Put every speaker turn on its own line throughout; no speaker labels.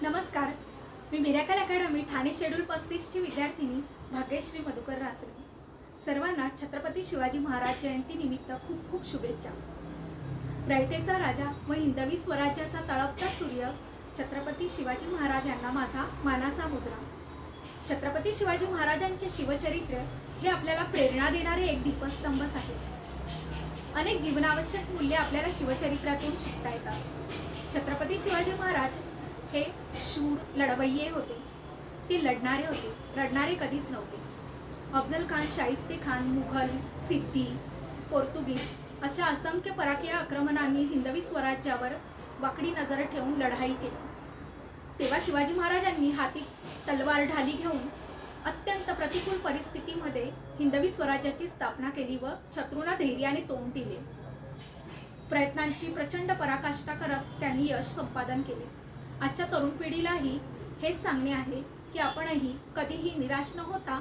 नमस्कार, मी miracle academy Thane schedule 35ची विद्यार्थिनी भाग्यश्री मधुकर रासरे. सर्वांना छत्रपती शिवाजी महाराज जयंतीनिमित्त खूप खूप शुभेच्छा. रयतेचा राजा व हिंदवी स्वराज्याचा तळपता सूर्य छत्रपती शिवाजी महाराज यांना माझा मानाचा मुजरा. छत्रपती शिवाजी महाराजांचे शिवचरित्र हे आपल्याला प्रेरणा देणारे एक दीपस्तंभच आहे. अनेक जीवनावश्यक मूल्ये आपल्याला शिवचरित्रातून शिकता येतात. छत्रपती शिवाजी महाराज हे शूर लढवय्ये होते. ते लढणारे होते, रडणारे कधीच नव्हते. अफजल खान, शाहिस्ते खान, मुघल, सिद्धी, पोर्तुगीज अशा असंख्य परकीय आक्रमणांनी हिंदवी स्वराज्यावर वाकडी नजर ठेवून लढाई केली. तेव्हा शिवाजी महाराजांनी हाती तलवार ढाली घेऊन अत्यंत प्रतिकूल परिस्थितीमध्ये हिंदवी स्वराज्याची स्थापना केली व शत्रूंना धैर्याने तोंड दिले. प्रयत्नांची प्रचंड पराकाष्ठा करत त्यांनी यश संपादन केले. आजच्या तरुण पिढीलाही हेच सांगणे आहे की आपणही कधीही निराश न होता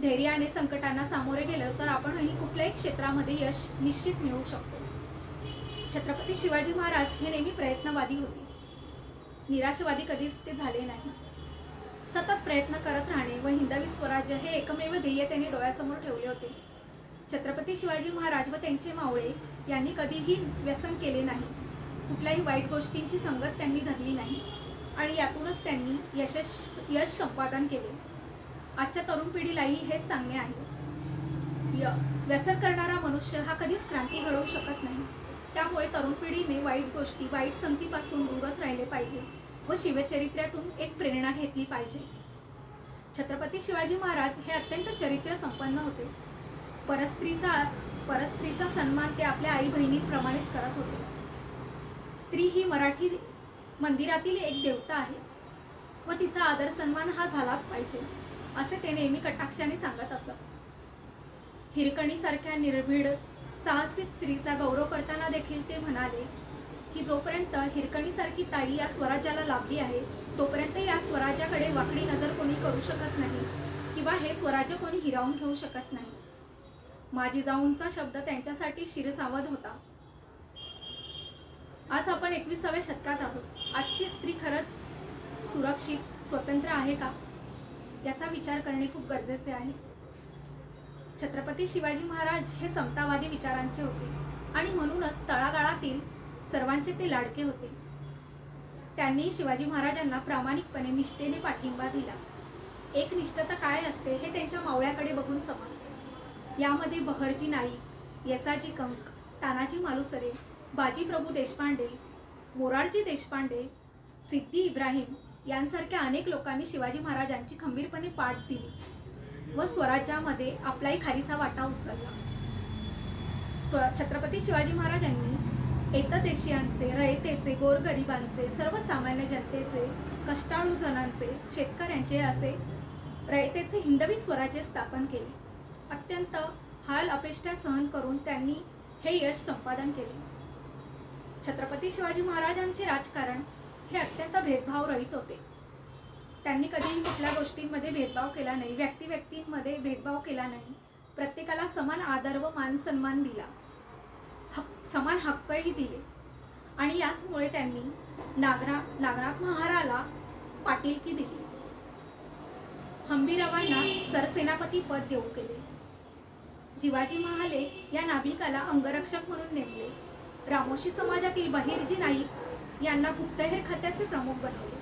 धैर्याने संकटांना सामोरे गेलो तर आपणही कुठल्याही क्षेत्रामध्ये यश निश्चित मिळवू शकतो. छत्रपती शिवाजी महाराज हे नेहमी प्रयत्नवादी होते. निराशवादी कधीच ते झाले नाही. सतत प्रयत्न करत राहणे व हिंदवी स्वराज्य हे एकमेव ध्येय त्यांनी डोळ्यासमोर ठेवले होते. छत्रपती शिवाजी महाराज व त्यांचे मावळे यांनी कधीही व्यसन केले नाही. कुठल्याही वाईट गोष्टींची संगत त्यांनी धरली नाही आणि यातूनच त्यांनी यश संपादन केले. आजच्या तरुण पिढीलाही हेच सांगणे आहे. व्यसन करणारा मनुष्य हा कधीच क्रांती घडवू शकत नाही. त्यामुळे तरुण पिढीने वाईट गोष्टी, वाईट संगतीपासून दूरच राहिले पाहिजे व शिवचरित्रातून एक प्रेरणा घेतली पाहिजे. छत्रपती शिवाजी महाराज हे अत्यंत चरित्र संपन्न होते. परस्त्रीचा सन्मान ते आपल्या आई बहिणींप्रमाणेच करत होते. स्त्री ही मराठी मंदिरातील एक देवता आहे व तिचा आदर सन्मान हा झालाच पाहिजे असे ते नेहमी कटाक्षाने सांगत असत. हिरकणीसारख्या निर्भीड साहसी स्त्रीचा गौरव करताना देखील ते म्हणाले की जोपर्यंत हिरकणीसारखी ताई या स्वराज्याला लाभली आहे तोपर्यंत या स्वराज्याकडे वाकडी नजर कोणी करू शकत नाही किंवा हे स्वराज्य कोणी हिरावून घेऊ शकत नाही. माझी जाऊनचा शब्द त्यांच्यासाठी शिरसावध होता. आज आपण 21व्या शतकात आहोत. आजची स्त्री खरंच सुरक्षित, स्वतंत्र आहे का याचा विचार करणे खूप गरजेचे आहे. छत्रपती शिवाजी महाराज हे समतावादी विचारांचे होते आणि म्हणूनच तळागाळातील सर्वांचे ते लाडके होते. त्यांनी शिवाजी महाराजांना प्रामाणिकपणे निष्ठेने पाठिंबा दिला. एकनिष्ठता काय असते हे त्यांच्या मावळ्याकडे बघून समजते. यामध्ये बहरजी नाईक, येसाजी कंक, तानाजी मालुसरे, बाजीप्रभू देशपांडे, मोरारजी देशपांडे, सिद्धी इब्राहिम यांसारख्या अनेक लोकांनी शिवाजी महाराजांची खंबीरपणे पाठ दिली व स्वराज्यामध्ये आपलाही खारीचा वाटा उचलला. छत्रपती शिवाजी महाराजांनी एतदेशीयांचे, रयतेचे, गोरगरिबांचे, सर्वसामान्य जनतेचे, कष्टाळू जणांचे, शेतकऱ्यांचे असे रयतेचे हिंदवी स्वराज्य स्थापन केले. अत्यंत हाल अपेष्टा सहन करून त्यांनी हे यश संपादन केले. छत्रपती शिवाजी महाराजांचे राजकारण हे अत्यंत भेदभावरहित होते. त्यांनी कधीही कुठल्या गोष्टींमध्ये भेदभाव केला नाही. व्यक्तिंमध्ये भेदभाव केला नाही. प्रत्येकाला समान आदर व मान सन्मान दिला. समान हक्कही दिले आणि याचमुळे त्यांनी नागनाथ महाराला पाटीलकी दिली. हंबीरावांना सरसेनापती पद देऊ केले. जिवाजी महाले या नाभिकाला अंगरक्षक म्हणून नेमले. रामोशी समाजातील बहिर्जी नाईक यांना गुप्तहेर खात्याचे प्रमुख बनवले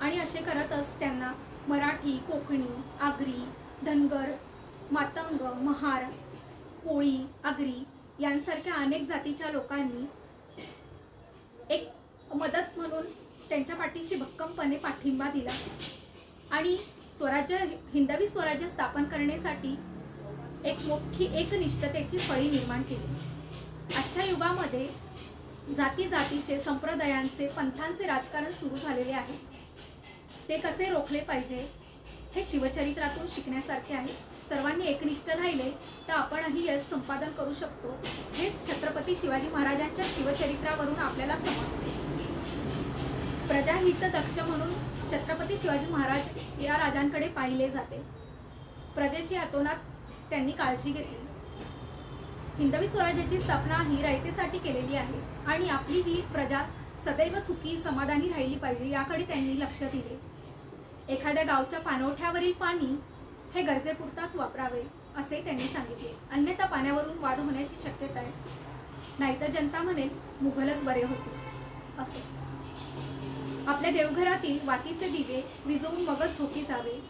आणि असे करतच त्यांना मराठी, कोकणी, आगरी, धनगर, मातंग, महार, कोळी, आगरी यांसारख्या अनेक जातीच्या लोकांनी एक मदत म्हणून त्यांच्या पाठीशी भक्कमपणे पाठिंबा दिला आणि हिंदवी स्वराज्य स्थापन करण्यासाठी एक मोठी एकनिष्ठतेची फळी निर्माण केली. आजच्या युगामध्ये जातीचे, संप्रदायांचे, पंथांचे राजकारण सुरू झालेले आहे. ते कसे रोखले पाहिजे हे शिवचरित्रातून शिकण्यासारखे आहे. सर्वांनी एकनिष्ठ राहिले तर आपणही यश संपादन करू शकतो हे छत्रपती शिवाजी महाराजांच्या शिवचरित्रावरून आपल्याला समजते. प्रजाहित दक्ष म्हणून छत्रपती शिवाजी महाराज या राजांकडे पाहिले जाते. प्रजेची अतोनात त्यांनी काळजी घेतली. हिंदवी स्वराज्याची स्थापना ही रयतेसाठी केलेली आहे आणि आपली ही प्रजा सदैव सुखी समाधानी राहिली पाहिजे याकडे त्यांनी लक्ष दिले. एखाद्या गावच्या पाणवठ्यावरील पाणी हे गरजेपुरताच वापरावे असे त्यांनी सांगितले, अन्यथा पाण्यावरून वाद होण्याची शक्यता आहे. नाहीतर जनता म्हणेल मुघलच बरे होते असे. आपल्या देवघरातील वातीचे दिवे विझवून मगच झोपी जावे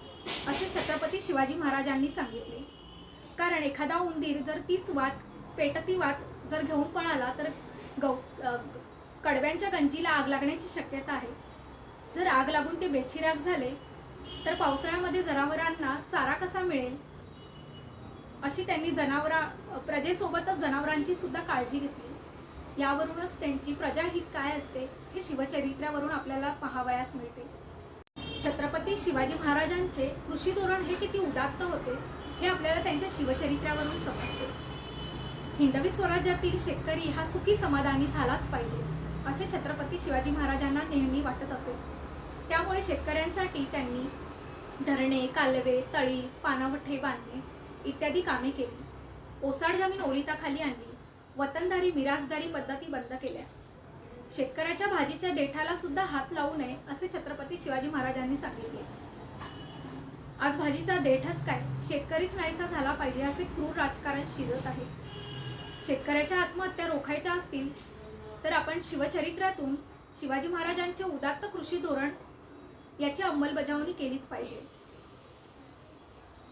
असे छत्रपती शिवाजी महाराजांनी सांगितले. कारण एखादा उंदीर जर तीच वात पेटती वात जर घेऊन पळाला तर कडव्यांच्या गंजीला आग लागण्याची शक्यता आहे. जर आग लागून ते बेचिराग झाले तर पावसाळ्यामध्ये जनावरांना चारा कसा मिळेल, अशी त्यांनी प्रजेसोबतच जनावरांची सुद्धा काळजी घेतली. यावरूनच त्यांची प्रजाहित काय असते हे शिवचरित्रावरून आपल्याला पाहावयास मिळते. छत्रपती शिवाजी महाराजांचे कृषी धोरण हे किती उदात्त होते हे आपल्याला त्यांच्या शिवचरित्रावरून समजते. हिंदवी स्वराज्यातील शेतकरी हा सुखी समाधानी झालाच पाहिजे असे छत्रपती शिवाजी महाराजांना नेहमी वाटत असे. त्यामुळे शेतकऱ्यांसाठी त्यांनी धरणे, कालवे, तळी, पाणवठे बांधणे इत्यादी कामे केली. ओसाड जमीन ओलिताखाली आणली. वतनदारी मिराजदारी पद्धती बंद केल्या. शेतकऱ्याच्या भाजीच्या देठाला सुद्धा हात लावू नये असे छत्रपती शिवाजी महाराजांनी सांगितले. आज भाजीचा देठच काय, शेतकरीच नाहीसा झाला पाहिजे असे क्रूर राजकारण शिरत आहे. शेतकऱ्याच्या आत्महत्या रोखायच्या असतील तर आपण शिवचरित्रातून शिवाजी महाराजांचे उदात्त कृषी धोरण याची अंमलबजावणी केलीच पाहिजे.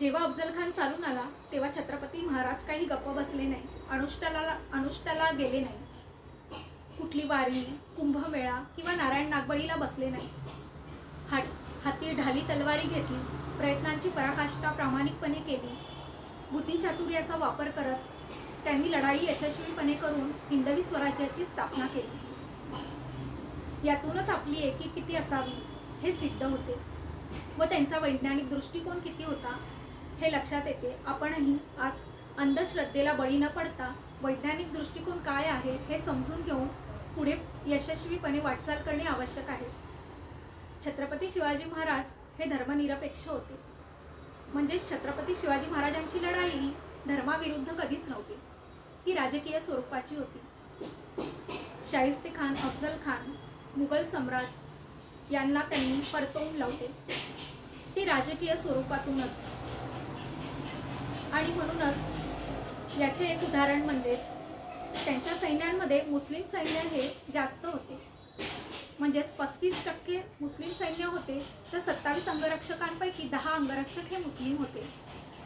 जेव्हा अफजल खान चालून आला तेव्हा छत्रपती महाराज काही गप्प बसले नाही, अनुष्ठाला गेले नाही. कुठली वारी, कुंभमेळा किंवा नारायण नागबळीला बसले नाही. हाती ढाली तलवारी घेतली. प्रयत्नांची पराकाष्ठा प्रामाणिकपणे केली. बुद्धिचातुर्याचा वापर करत त्यांनी लढाई यशस्वीपणे करून हिंदवी स्वराज्याची स्थापना केली. यातूनच आपली एकी किती असावी हे सिद्ध होते व त्यांचा वैज्ञानिक दृष्टिकोन किती होता हे लक्षात येते. आपणही आज अंधश्रद्धेला बळी न पडता वैज्ञानिक दृष्टिकोन काय आहे हे समजून घेऊन पुढे यशस्वीपणे वाटचाल करणे आवश्यक आहे. छत्रपती शिवाजी महाराज हे धर्मनिरपेक्ष होते. म्हणजेच छत्रपती शिवाजी महाराजांची लढाई ही धर्माविरुद्ध कधीच नव्हती, ती राजकीय स्वरूपाची होती. शाहिस्तेखान, अफजल खान, मुघल सम्राट यांना त्यांनी परतवून लावले, ती राजकीय स्वरूपातूनच. आणि म्हणूनच याचे एक उदाहरण म्हणजेच त्यांच्या सैन्यांमध्ये मुस्लिम सैन्य हे जास्त होते. म्हणजेच 35% मुस्लिम सैन्य होते तर 27 अंगरक्षकांपैकी 10 अंगरक्षक हे मुस्लिम होते.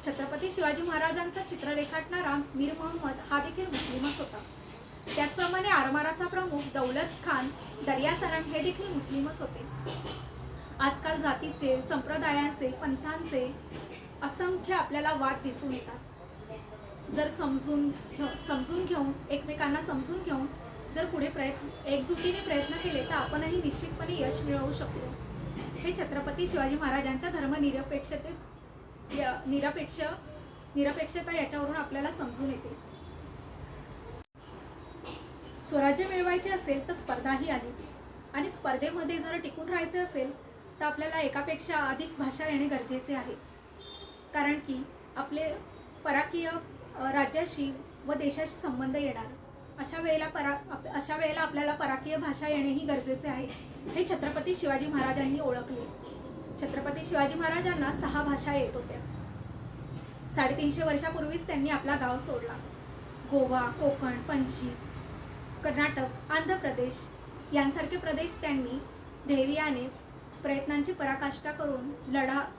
छत्रपती शिवाजी महाराजांचा चित्र रेखाटणारा मीर मोहम्मद हा देखील मुस्लिमच होता. त्याचप्रमाणे आरमाराचा प्रमुख दौलत खान दर्यासरंग हे देखील मुस्लिमच होते. आजकाल जातीचे, संप्रदायांचे, पंथांचे असंख्य आपल्याला वाद दिसून येतात. जर समजून घेऊन एकमेकांना समजून घेऊन जर पुढे एकजुटीने प्रयत्न केले तर आपणही निश्चितपणे यश मिळवू शकतो. हे छत्रपती शिवाजी महाराजांच्या निरपेक्षता याच्यावरून आपल्याला समजून येते. स्वराज्य मिळवायचे असेल तर स्पर्धाही आली आणि स्पर्धेमध्ये जर टिकून राहायचे असेल तर आपल्याला एकापेक्षा अधिक भाषा येणे गरजेचे आहे. कारण की आपले पराकीय राज्याशी व देशाशी संबंध येणार. अशा वेळेला आपल्याला पराकीय भाषा येणेही गरजेचे आहे. हे छत्रपती शिवाजी महाराजांनी ओळखले. छत्रपती शिवाजी महाराजांना 6 भाषा येत होत्या. 350 वर्षापूर्वीच त्यांनी आपला गाव सोडला. गोवा, कोकण, पणजी, कर्नाटक, आंध्र प्रदेश यांसारखे प्रदेश त्यांनी धैर्याने प्रयत्नांची पराकाष्ठा करून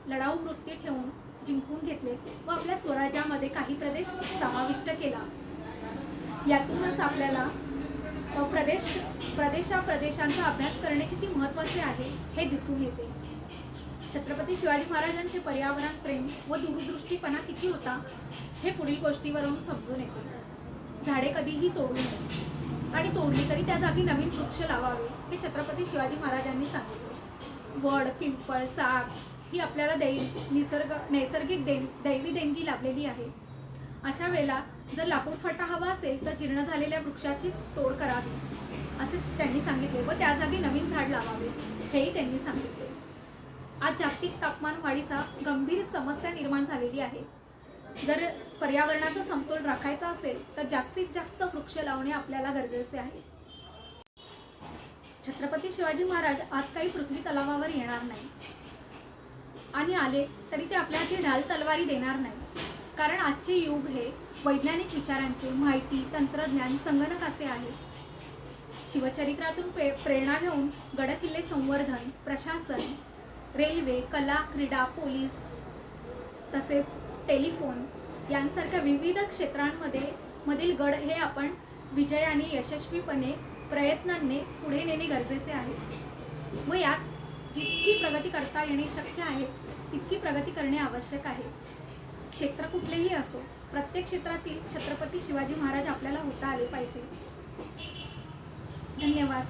लढाऊ वृत्ती ठेवून जिंकून घेतले व आपल्या स्वराज्यामध्ये काही प्रदेश समाविष्ट केला. यातूनच आपल्याला प्रदेशांचा अभ्यास करणे किती महत्त्वाचे आहे हे दिसून येते. छत्रपती शिवाजी महाराजांचे पर्यावरण प्रेम व दूरदृष्टीपणा किती होता हे पुढील गोष्टीवरून समजून येते. झाडे कधीही तोडू नये आणि तोडली तरी त्या जागी नवीन वृक्ष लावावे हे छत्रपती शिवाजी महाराजांनी सांगितले. वड, पिंपळ, साग ही आपल्याला नैसर्गिक दैवी देणगी लाभलेली आहे. अशा वेळेला जर लाकूड फटा हवा असेल तर जीर्ण झालेल्या वृक्षाचीच तोड करावी असेच त्यांनी सांगितले व त्या जागी नवीन झाड लावावे हेही त्यांनी सांगितले. आज जागतिक तापमान वाढीचा गंभीर समस्या निर्माण झालेली आहे. जर पर्यावरणाचा समतोल राखायचा असेल तर जास्तीत जास्त वृक्ष लावणे आपल्याला गरजेचे आहे. छत्रपती शिवाजी महाराज आज काही पृथ्वी तलावावर येणार नाही आणि आले तरी ते आपल्या हाती ढाल तलवारी देणार नाही, कारण आजचे युग हे वैज्ञानिक विचारांचे, माहिती, तंत्रज्ञान, संगणकाचे आहे. शिवचरित्रातून प्रेरणा घेऊन गडकिल्ले संवर्धन, प्रशासन, रेल्वे, कला, क्रीडा, पोलीस तसेच टेलिफोन यांसारख्या विविध मधील गड हे आपण विजयाने, यशस्वीपणे, प्रयत्नांनी पुढे नेणे गरजेचे आहे. व यात जितकी प्रगती करता येणे शक्य आहे तितकी प्रगती करणे आवश्यक आहे. क्षेत्र कुठलेही असो, प्रत्येक क्षेत्रातील छत्रपती शिवाजी महाराज आपल्याला होता आले पाहिजे. धन्यवाद.